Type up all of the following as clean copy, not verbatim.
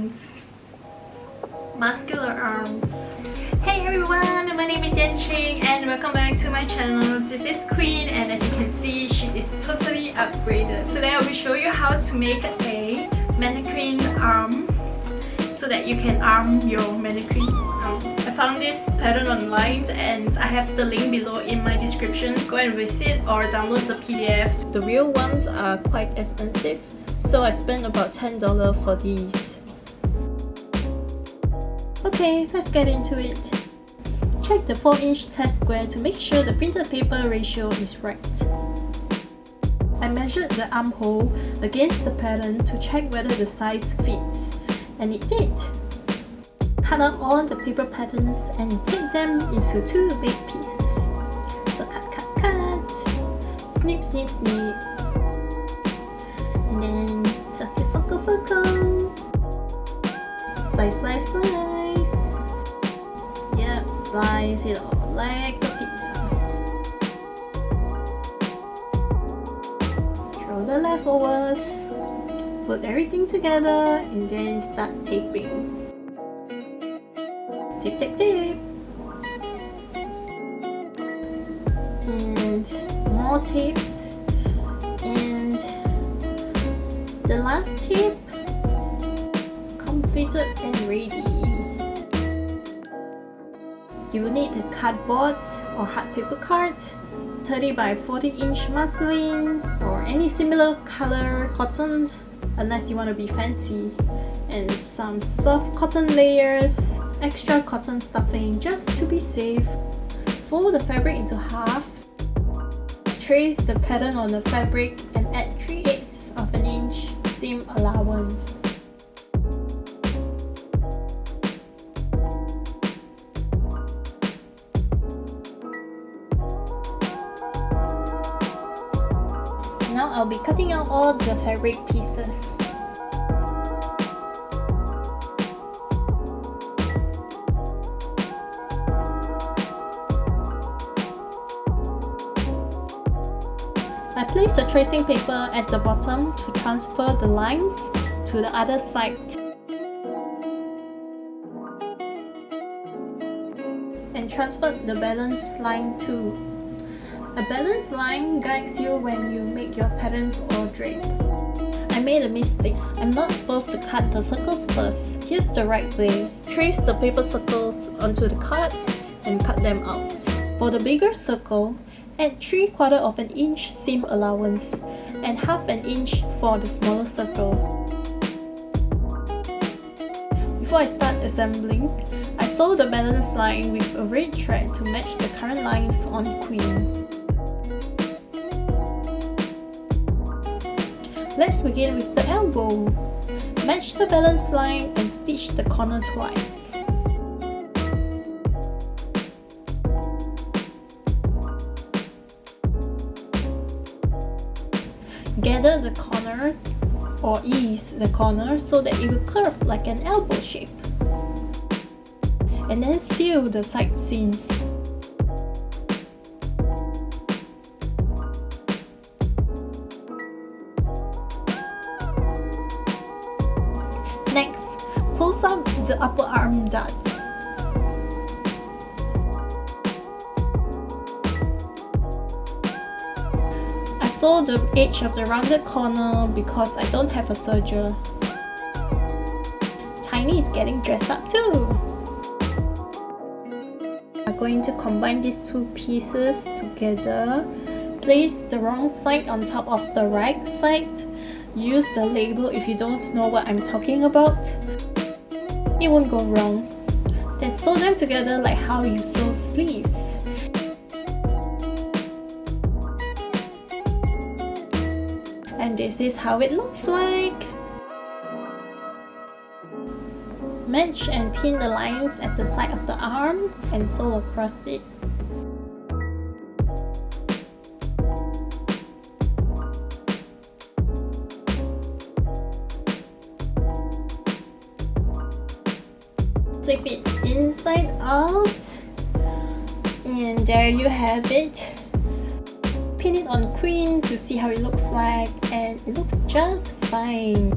arms. Muscular arms. Hey everyone, my name is Yanqing and welcome back to my channel. This is Queen and as you can see, she is totally upgraded. Today I will show you how to make a mannequin arm so that you can arm your mannequin arm. I found this pattern online and I have the link below in my description. Go and visit or download the PDF. The real ones are quite expensive, so I spent about $10 for these. Okay, let's get into it. Check the 4-inch test square to make sure the printed paper ratio is right. I measured the armhole against the pattern to check whether the size fits, and it did. Cut out all the paper patterns and take them into 2 big pieces. So cut. Snip, snip, snip. And then circle, circle. Slice. Yep, slice it all like a pizza. Throw the leftovers. Put everything together and then start taping. Tape. And more tapes. And the last tape completed and ready. You will need a cardboard or hard paper card, 30 by 40 inch muslin or any similar color cotton unless you want to be fancy, and some soft cotton layers, extra cotton stuffing just to be safe. Fold the fabric into half, trace the pattern on the fabric and add 3/8 of an inch seam allowance. Now I'll be cutting out all the fabric pieces. I place the tracing paper at the bottom to transfer the lines to the other side. And transfer the balance line too. A balanced line guides you when you make your patterns or drape. I made a mistake. I'm not supposed to cut the circles first. Here's the right way. Trace the paper circles onto the card and cut them out. For the bigger circle, add 3/4 of an inch seam allowance and 1/2 inch for the smaller circle. Before I start assembling, I sew the balance line with a red thread to match the current lines on Queen. Let's begin with the elbow. Match the balance line and stitch the corner twice. Gather the corner or ease the corner so that it will curve like an elbow shape. And then seal the side seams. Next, close up the upper arm dot. I sew the edge of the rounded corner because I don't have a serger. Tiny is getting dressed up too. I'm going to combine these 2 pieces together. Place the wrong side on top of the right side. Use the label if you don't know what I'm talking about. It won't go wrong. Then sew them together like how you sew sleeves. And this is how it looks like. Match and pin the lines at the side of the arm and sew across it. Flip it inside out and there you have it. Pin it on Queen to see how it looks like, and it looks just fine.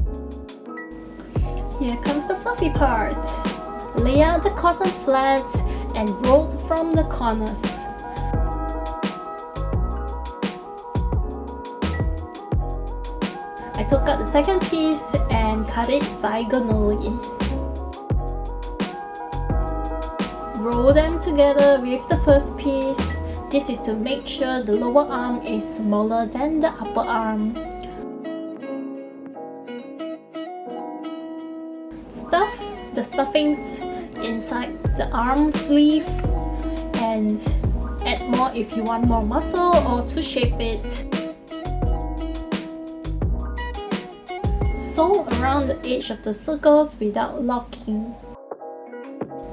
Here comes the fluffy part. Lay out the cotton flat and roll from the corners. I took out the second piece and cut it diagonally. Roll them together with the first piece. This is to make sure the lower arm is smaller than the upper arm. Stuff the stuffings inside the arm sleeve and add more if you want more muscle or to shape it. Sew around the edge of the circles without locking.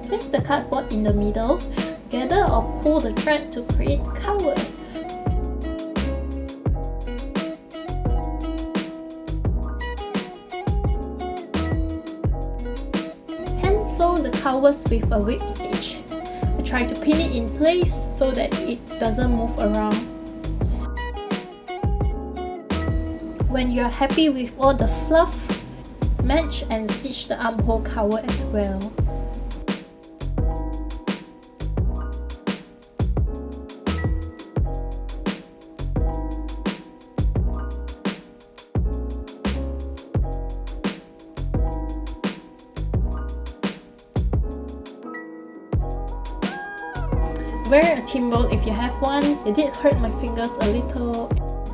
Place the cardboard in the middle. Gather or pull the thread to create covers. Hand sew the covers with a whip stitch. I try to pin it in place so that it doesn't move around. When you're happy with all the fluff, match and stitch the armhole cover as well. Wear a thimble if you have one. It did hurt my fingers a little.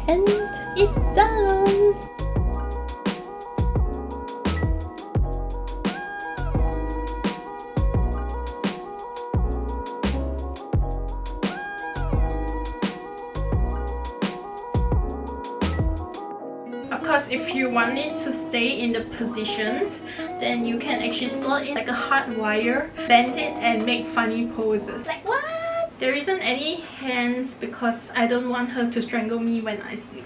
And it's done! Of course, if you want it to stay in the position, then you can actually slot it like a hard wire, bend it and make funny poses. Like what? There isn't any hands because I don't want her to strangle me when I sleep.